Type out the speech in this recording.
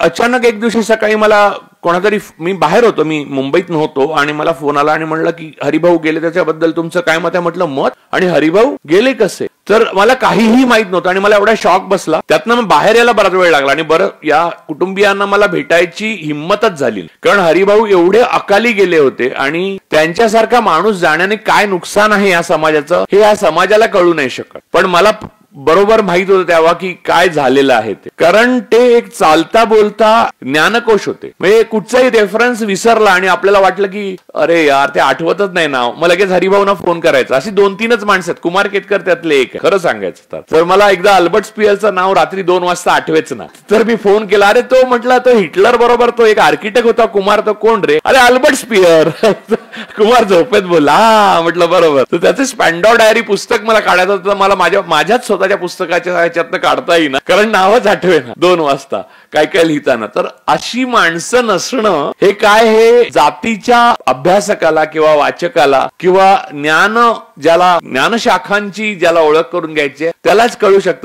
अचानक एक दिवशी सकाळी मला कोणातरी, मी बाहेर होतो, मी मुंबईत नव्हतो, आणि मला फोन आला आणि म्हणलं की हरिभाऊ गेले, त्याच्याबद्दल तुमचं काय मत आहे? म्हटलं मत, आणि हरिभाऊ गेले कसे? तर मला काहीही माहित नव्हतं आणि मला एवढा शॉक बसला. त्यातनं मग बाहेर यायला बराच वेळ लागला आणि बरं या कुटुंबियांना मला भेटायची हिंमतच झाली, कारण हरिभाऊ एवढे अकाली गेले होते आणि त्यांच्यासारखा माणूस जाण्याने काय नुकसान आहे या समाजाचं हे या समाजाला कळू नाही शकत. पण मला बरोबर माहित होतं तेव्हा की काय झालेलं आहे ते, कारण ते एक चालता बोलता ज्ञानकोश होते. म्हणजे कुठचाही रेफरन्स विसरला आणि आपल्याला वाटलं की अरे यार ते आठवतच नाही नाव, मग लगेच हरिभाऊंना फोन करायचा. अशी 2-3च माणसं आहेत, कुमार केतकर त्यातले एक आहे खरं सांगायचं तर मला एकदा अल्बर्ट स्पियरचं नाव रात्री 2 वाजता आठवेच ना, तर मी फोन केला. अरे तो म्हटला तो हिटलर बरोबर तो एक आर्किटेक्ट होता कुमार, तो कोण रे? अरे अल्बर्ट स्पियर. कुमार झोपेत बोलला. हा म्हटलं बरोबर. तर त्याचं स्पॅन्डॉ डायरी पुस्तक मला काढायचं होतं, मला माझ्याच स्वतःच्या पुस्तकाच्या ह्याच्यातनं काढता येईना, कारण नावच आठवेना 2 वाजता काय काय लिहिताना. तर अशी माणसं नसणं हे काय, हे जातीच्या अभ्यासकाला किंवा वाचकाला किंवा ज्ञानशाखांची ज्याला ओळख करून घ्यायची त्यालाच कळू शकतं.